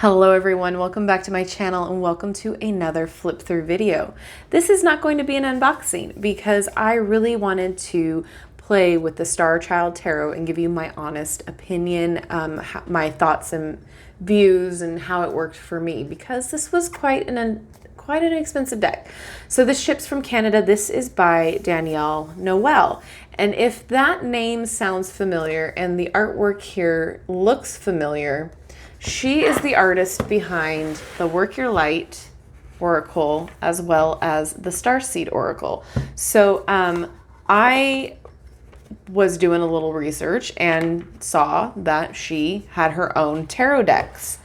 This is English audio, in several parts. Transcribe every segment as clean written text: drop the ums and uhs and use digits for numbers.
Hello everyone, welcome back to my channel and welcome to another flip through video. This is not going to be an unboxing because I really wanted to play with the Starchild Tarot and give you my honest opinion, my thoughts and views and how it worked for me, because this was quite an expensive deck. So this ships from Canada. This is by Danielle Noel. And if that name sounds familiar and the artwork here looks familiar, she is the artist behind the Work Your Light Oracle as well as the Starseed Oracle. So I was doing a little research and saw that she had her own tarot decks.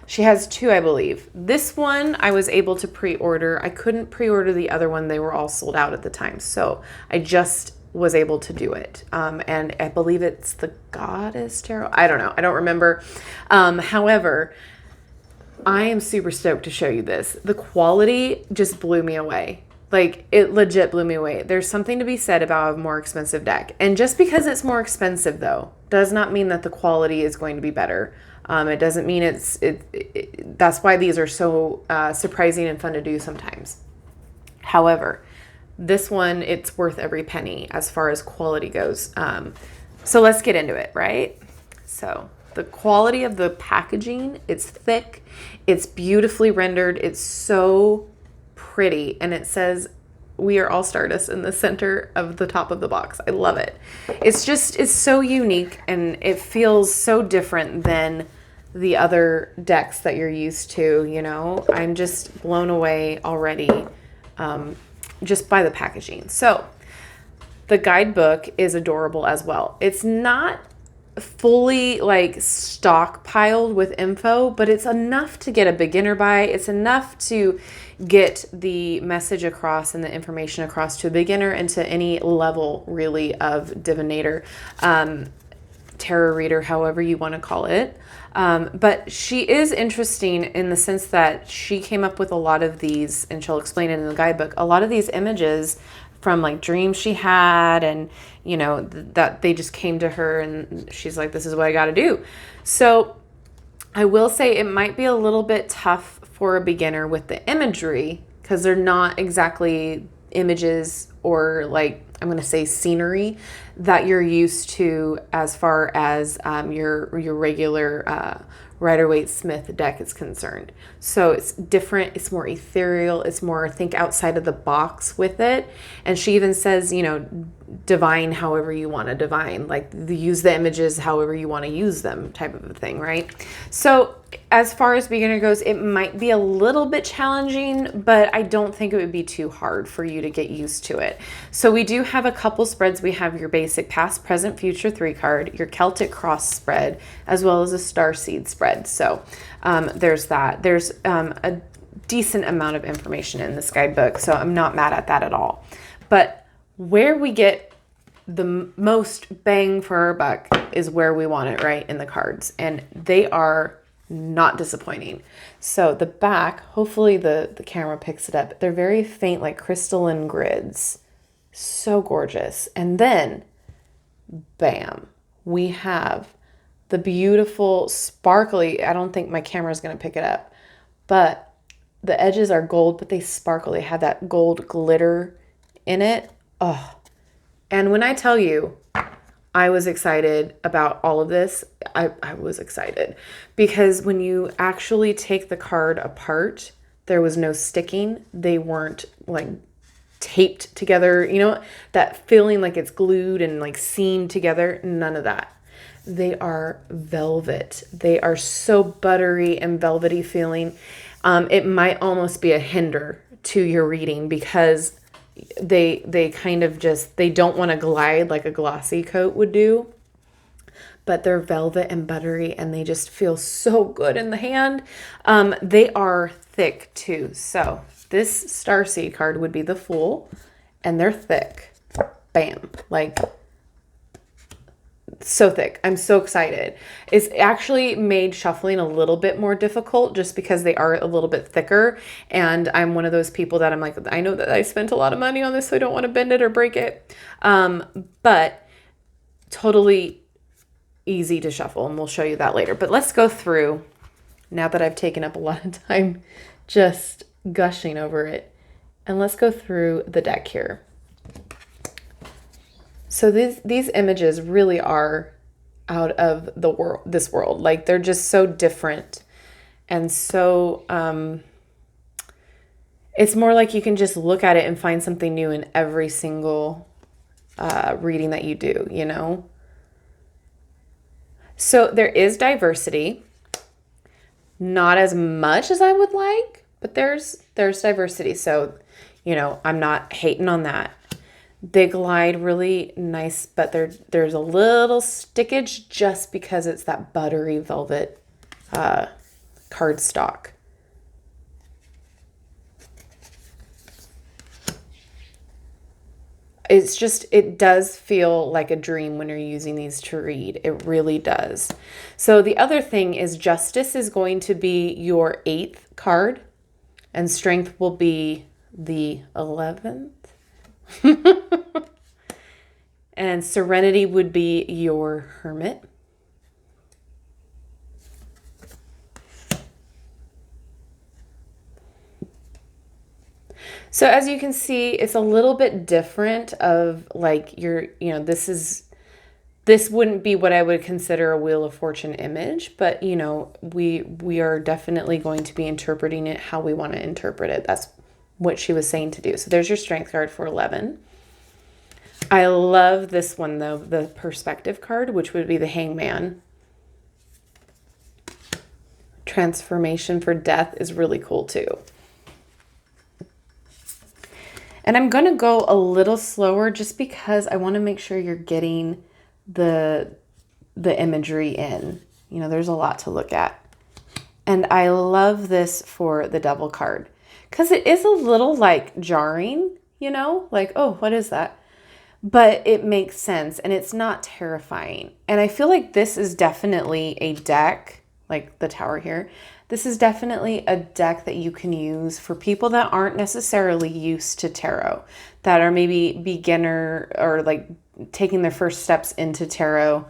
She has two, I believe. This one I was able to pre-order. I couldn't pre-order the other one. They were all sold out at the time. So I just was able to do it. And I believe it's the Goddess Tarot. I don't know. I don't remember. However, I am super stoked to show you this. The quality just blew me away. Like, it legit blew me away. There's something to be said about a more expensive deck. And just because it's more expensive, though, does not mean that the quality is going to be better. It doesn't mean that's why these are so surprising and fun to do sometimes. However, this one, it's worth every penny as far as quality goes. So let's get into it, right? So the quality of the packaging, it's thick, it's beautifully rendered, it's so pretty, and it says we are all Stardust in the center of the top of the box. I love it. It's so unique and it feels so different than the other decks that you're used to, you know. I'm just blown away already just by the packaging. So the guidebook is adorable as well. It's not fully like stockpiled with info, but it's enough to get a beginner buy. It's enough to get the message across and the information across to a beginner and to any level really of divinator, tarot reader, however you want to call it. But she is interesting in the sense that she came up with a lot of these, and she'll explain it in the guidebook, a lot of these images from like dreams she had, and you know, that they just came to her and she's like, this is what I got to do. So I will say it might be a little bit tough for a beginner with the imagery, because they're not exactly images or like, I'm going to say scenery that you're used to as far as your regular Rider-Waite-Smith deck is concerned. So it's different. It's more ethereal. It's more, think outside of the box with it. And she even says, you know, divine however you want to divine, like use the images however you want to use them type of a thing, right? So as far as beginner goes, it might be a little bit challenging, but I don't think it would be too hard for you to get used to it. So we do have a couple spreads. We have your basic past, present, future 3 card, your Celtic cross spread, as well as a starseed spread. So there's that. There's a decent amount of information in this guidebook, so I'm not mad at that at all. But where we get the most bang for our buck is where we want it, right? In the cards. And they are not disappointing. So the back, hopefully the camera picks it up. They're very faint, like crystalline grids. So gorgeous. And then, bam, we have the beautiful sparkly, I don't think my camera is going to pick it up, but the edges are gold, but they sparkle. They have that gold glitter in it. Oh, and when I tell you I was excited about all of this, I was excited because when you actually take the card apart, there was no sticking. They weren't like taped together, you know, that feeling like it's glued and like seamed together. None of that. They are velvet. They are so buttery and velvety feeling. It might almost be a hinder to your reading because they kind of just, they don't want to glide like a glossy coat would do, but they're velvet and buttery and they just feel so good in the hand. They are thick too. So this Starseed card would be the Fool, and they're thick. Bam. Like, so thick. I'm so excited. It's actually made shuffling a little bit more difficult just because they are a little bit thicker. And I'm one of those people that I'm like, I know that I spent a lot of money on this, so I don't want to bend it or break it. But totally easy to shuffle, and we'll show you that later. But let's go through now that I've taken up a lot of time just gushing over it. And let's go through the deck here. So these images really are out of the world, this world. Like, they're just so different. And so it's more like you can just look at it and find something new in every single reading that you do, you know? So there is diversity. Not as much as I would like, but there's diversity. So, you know, I'm not hating on that. They glide really nice, but there's a little stickage just because it's that buttery velvet cardstock. It's just, it does feel like a dream when you're using these to read. It really does. So the other thing is Justice is going to be your 8th card, and Strength will be the 11th. And Serenity would be your Hermit. So as you can see, it's a little bit different of like this wouldn't be what I would consider a Wheel of Fortune image, but you know, we are definitely going to be interpreting it how we want to interpret it. That's what she was saying to do. So there's your Strength card for 11. I love this one though, the Perspective card, which would be the Hangman. Transformation for Death is really cool too. And I'm going to go a little slower just because I want to make sure you're getting the imagery in. You know, there's a lot to look at. And I love this for the Devil card because it is a little like jarring, you know, like, oh, what is that? But it makes sense and it's not terrifying. And I feel like this is definitely a deck, like the Tower here. This is definitely a deck that you can use for people that aren't necessarily used to tarot, that are maybe beginner or like taking their first steps into tarot,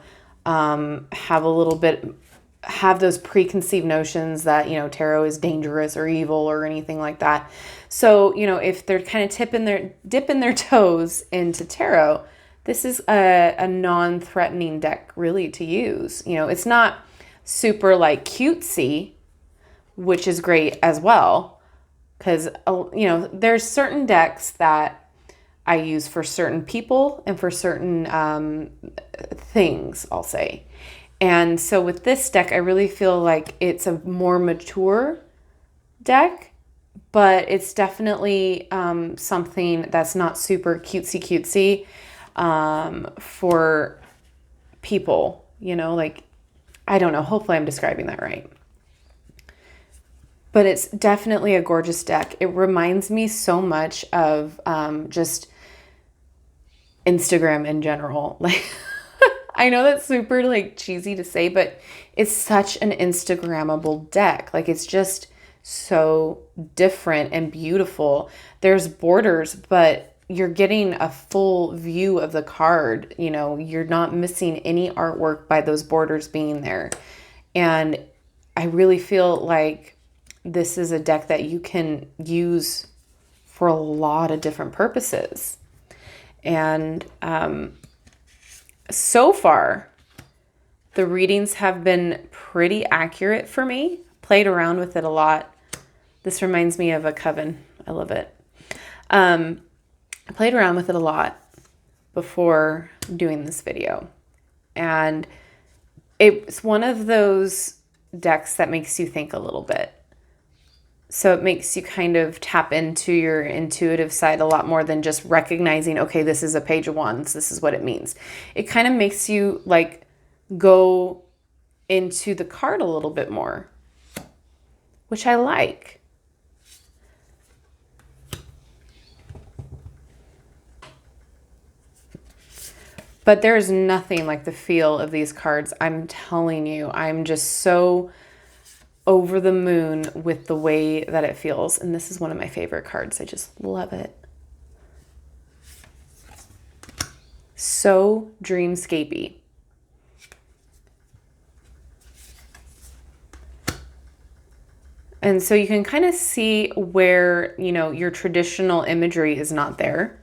have those preconceived notions that, you know, tarot is dangerous or evil or anything like that. So, you know, if they're kind of dipping their toes into tarot, this is a non-threatening deck really to use. You know, it's not super like cutesy, which is great as well, because, you know, there's certain decks that I use for certain people and for certain things, I'll say. And so with this deck, I really feel like it's a more mature deck, but it's definitely something that's not super cutesy for people, you know, like, I don't know, hopefully I'm describing that right. But it's definitely a gorgeous deck. It reminds me so much of just Instagram in general. Like, I know that's super like cheesy to say, but it's such an Instagrammable deck. Like, it's just so different and beautiful. There's borders, but you're getting a full view of the card. You know, you're not missing any artwork by those borders being there. And I really feel like this is a deck that you can use for a lot of different purposes. And so far, the readings have been pretty accurate for me. Played around with it a lot. This reminds me of a coven. I love it. I played around with it a lot before doing this video. And it's one of those decks that makes you think a little bit. So it makes you kind of tap into your intuitive side a lot more than just recognizing, okay, this is a page of wands. This is what it means. It kind of makes you like go into the card a little bit more, which I like. But there is nothing like the feel of these cards. I'm telling you, I'm just so over the moon with the way that it feels. And this is one of my favorite cards. I just love it. So dreamscapey. And so you can kind of see where, you know, your traditional imagery is not there.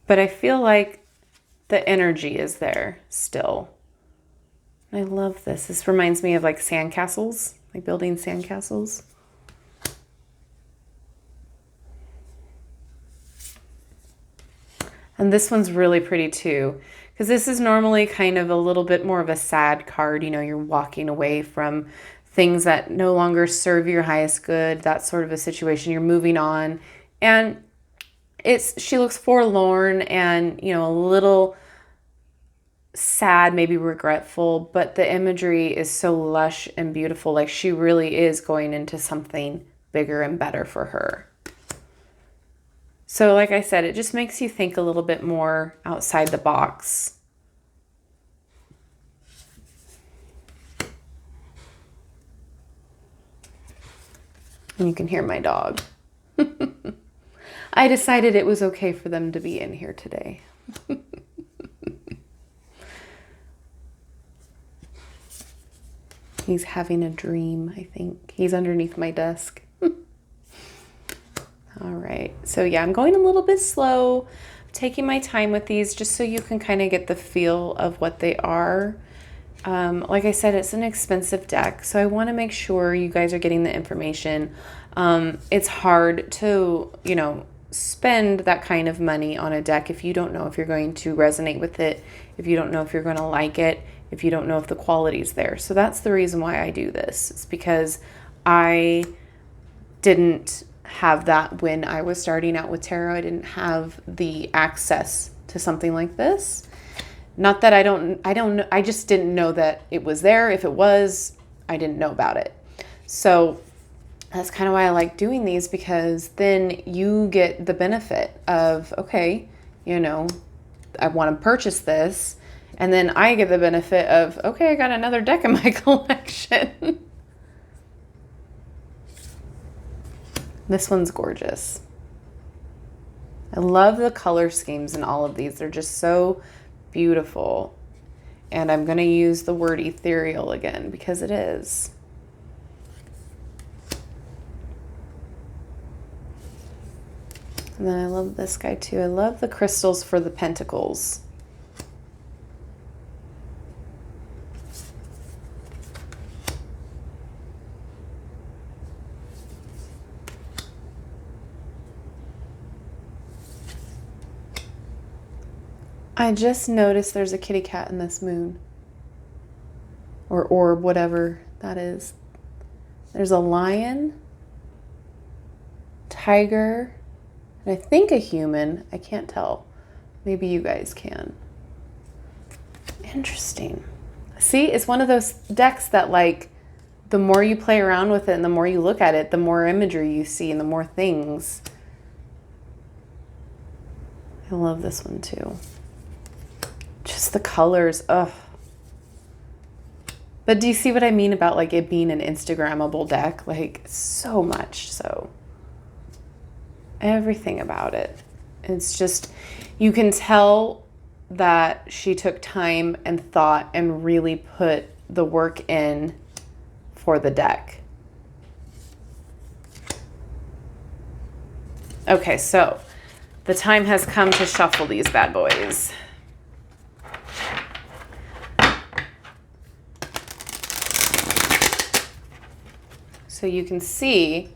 But I feel like the energy is there still. I love this. This reminds me of like sandcastles, like building sandcastles. And this one's really pretty too, because this is normally kind of a little bit more of a sad card. You know, you're walking away from things that no longer serve your highest good, that sort of a situation. You're moving on. And she looks forlorn and, you know, a little sad, maybe regretful, but the imagery is so lush and beautiful. Like she really is going into something bigger and better for her. So like I said, it just makes you think a little bit more outside the box. And you can hear my dog. I decided it was okay for them to be in here today. He's having a dream, I think. He's underneath my desk. All right, so yeah, I'm going a little bit slow, taking my time with these just so you can kind of get the feel of what they are. Like I said, it's an expensive deck, so I want to make sure you guys are getting the information. It's hard to, you know, spend that kind of money on a deck if you don't know if you're going to resonate with it, if you don't know if you're going to like it, if you don't know if the quality's there. So that's the reason why I do this. It's because I didn't have that when I was starting out with tarot. I didn't have the access to something like this. Not that I just didn't know that it was there. If it was, I didn't know about it. So that's kind of why I like doing these, because then you get the benefit of, okay, you know, I want to purchase this. And then I get the benefit of, okay, I got another deck in my collection. This one's gorgeous. I love the color schemes in all of these. They're just so beautiful. And I'm going to use the word ethereal again because it is. And then I love this guy too. I love the crystals for the pentacles. I just noticed there's a kitty cat in this moon. Or orb, whatever that is. There's a lion, tiger, and I think a human. I can't tell. Maybe you guys can. Interesting. See, it's one of those decks that, like, the more you play around with it and the more you look at it, the more imagery you see and the more things. I love this one too. Just the colors, ugh. But do you see what I mean about like it being an Instagrammable deck? Like so much so. Everything about it. It's just, you can tell that she took time and thought and really put the work in for the deck. Okay, so the time has come to shuffle these bad boys. So you can see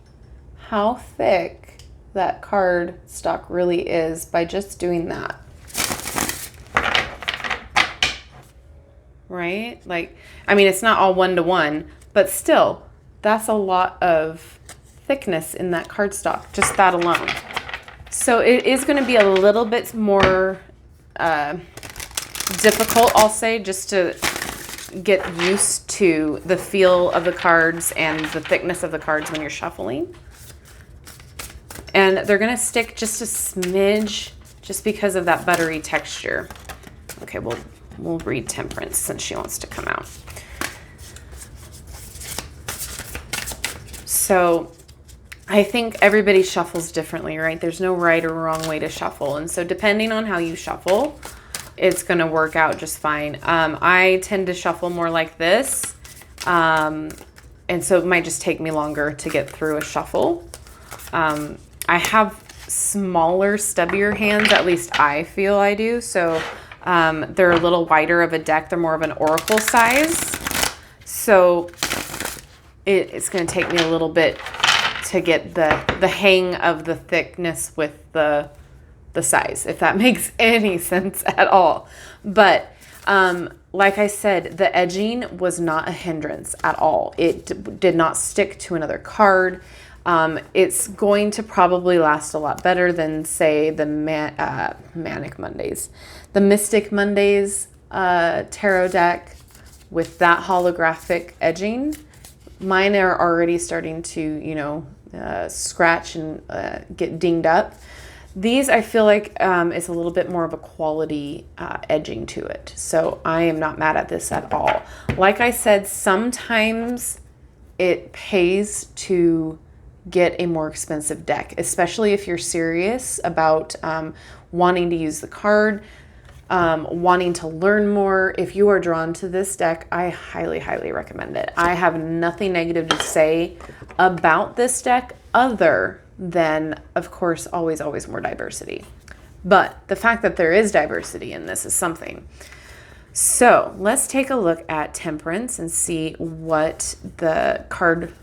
how thick that card stock really is by just doing that. Right? Like, I mean, it's not all one-to-one, but still, that's a lot of thickness in that cardstock, just that alone. So it is going to be a little bit more difficult, I'll say, just to get used to the feel of the cards and the thickness of the cards when you're shuffling. And they're going to stick just a smidge just because of that buttery texture. Okay, we'll read Temperance since she wants to come out. So I think everybody shuffles differently, right? There's no right or wrong way to shuffle. And so depending on how you shuffle, it's going to work out just fine. I tend to shuffle more like this. And so it might just take me longer to get through a shuffle. I have smaller, stubbier hands, at least I feel I do. So they're a little wider of a deck. They're more of an oracle size. So it's going to take me a little bit to get the hang of the thickness with the size, if that makes any sense at all. But like I said, the edging was not a hindrance at all. It did not stick to another card. It's going to probably last a lot better than, say, the Manic Mondays. The Mystic Mondays tarot deck with that holographic edging. Mine are already starting to, you know, scratch and get dinged up. These, I feel like it's a little bit more of a quality edging to it. So I am not mad at this at all. Like I said, sometimes it pays to get a more expensive deck, especially if you're serious about wanting to use the card, wanting to learn more. If you are drawn to this deck, I highly, highly recommend it. I have nothing negative to say about this deck other than, of course, always, always more diversity. But the fact that there is diversity in this is something. So let's take a look at Temperance and see what the card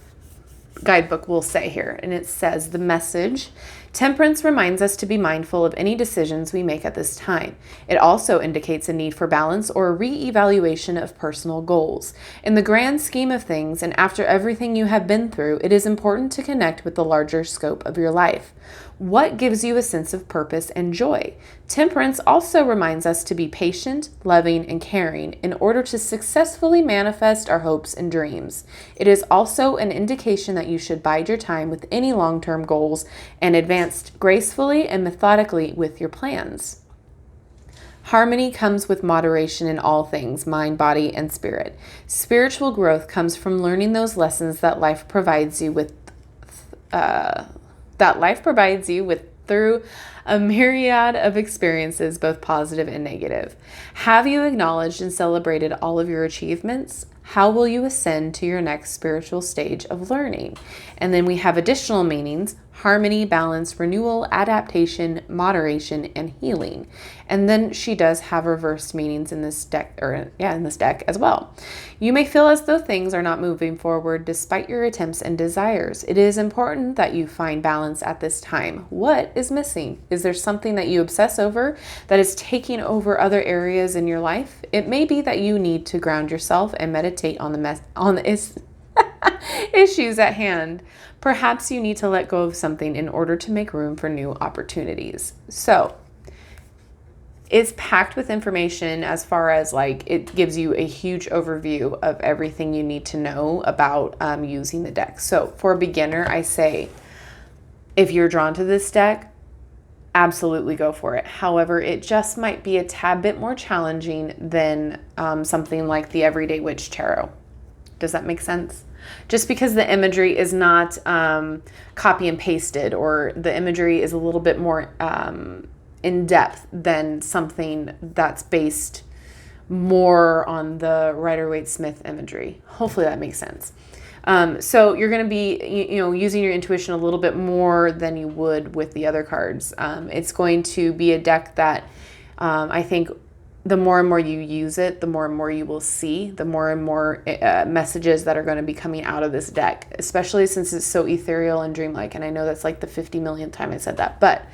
guidebook will say here. And it says, the message: Temperance reminds us to be mindful of any decisions we make at this time. It also indicates a need for balance or a re-evaluation of personal goals. In the grand scheme of things, and after everything you have been through, it is important to connect with the larger scope of your life. What gives you a sense of purpose and joy? Temperance also reminds us to be patient, loving, and caring in order to successfully manifest our hopes and dreams. It is also an indication that you should bide your time with any long-term goals and advance gracefully and methodically with your plans. Harmony comes with moderation in all things, mind, body, and spirit. Spiritual growth comes from learning those lessons that life provides you with through a myriad of experiences, both positive and negative. Have you acknowledged and celebrated all of your achievements? How will you ascend to your next spiritual stage of learning? And then we have additional meanings: harmony, balance, renewal, adaptation, moderation, and healing. And then she does have reversed meanings in this deck, in this deck as well. You may feel as though things are not moving forward despite your attempts and desires. It is important that you find balance at this time. What is missing? Is there something that you obsess over that is taking over other areas in your life? It may be that you need to ground yourself and meditate on the issues at hand. Perhaps you need to let go of something in order to make room for new opportunities. So it's packed with information as far as like it gives you a huge overview of everything you need to know about using the deck. So for a beginner, I say if you're drawn to this deck, absolutely go for it. However, it just might be a tad bit more challenging than something like the Everyday Witch Tarot. Does that make sense? Just because the imagery is not copy and pasted, or the imagery is a little bit more in depth than something that's based more on the Rider-Waite-Smith imagery. Hopefully that makes sense. So you're going to be, using your intuition a little bit more than you would with the other cards. It's going to be a deck that I think the more and more you use it, the more and more you will see, the more and more messages that are going to be coming out of this deck, especially since it's so ethereal and dreamlike. And I know that's like the 50 millionth time I said that, but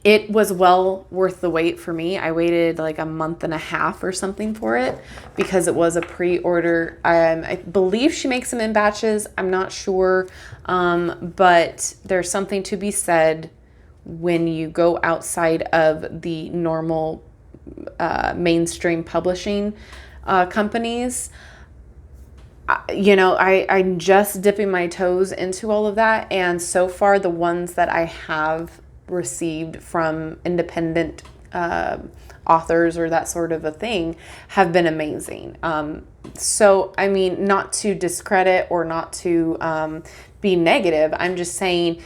it was well worth the wait for me. I waited like a month and a half or something for it because it was a pre-order. I believe she makes them in batches. I'm not sure, but there's something to be said when you go outside of the normal mainstream publishing companies. I'm just dipping my toes into all of that. And so far, the ones that I have received from independent authors or that sort of a thing have been amazing. So, I mean, not to discredit or not to be negative, I'm just saying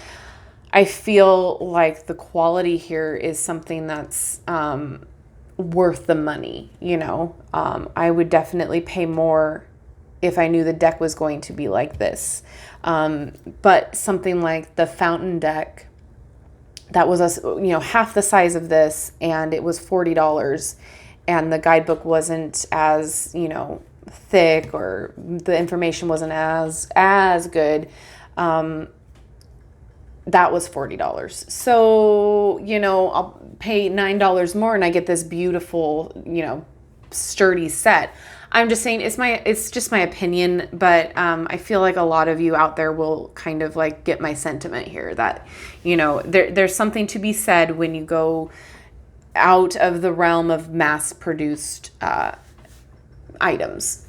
I feel like the quality here is something that's worth the money, you know. I would definitely pay more if I knew the deck was going to be like this. But something like the Fountain deck, that was half the size of this, and it was $40, and the guidebook wasn't as, thick, or the information wasn't as good. That was $40. So, I'll pay $9 more and I get this beautiful, sturdy set. I'm just saying it's just my opinion, but I feel like a lot of you out there will kind of like get my sentiment here that, there's something to be said when you go out of the realm of mass produced items.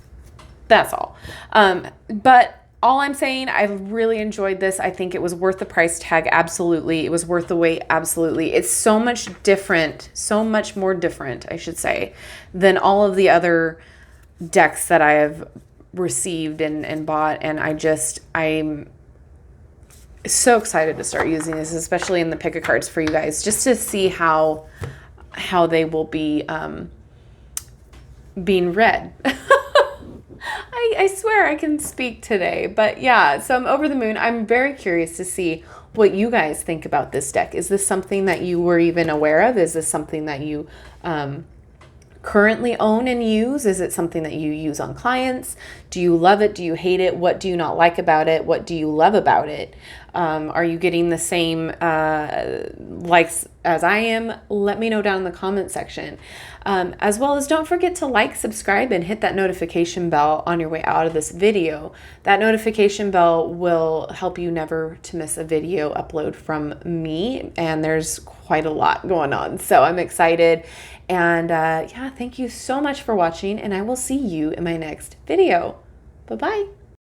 That's all. But all I'm saying, I really enjoyed this. I think it was worth the price tag. Absolutely. It was worth the wait. Absolutely. It's so much different, so much more different, I should say, than all of the other decks that I have received and bought. And I'm so excited to start using this, especially in the pick a cards for you guys, just to see how they will be being read. I swear I can speak today, but yeah, so I'm over the moon. I'm very curious to see what you guys think about this deck. Is this something that you were even aware of? Is this something that you currently own and use? Is it something that you use on clients? Do you love it? Do you hate it? What do you not like about it? What do you love about it? Are you getting the same likes as I am? Let me know down in the comment section. As well as don't forget to like, subscribe, and hit that notification bell on your way out of this video. That notification bell will help you never to miss a video upload from me, and there's quite a lot going on. So I'm excited. And yeah, thank you so much for watching, and I will see you in my next video. Bye-bye.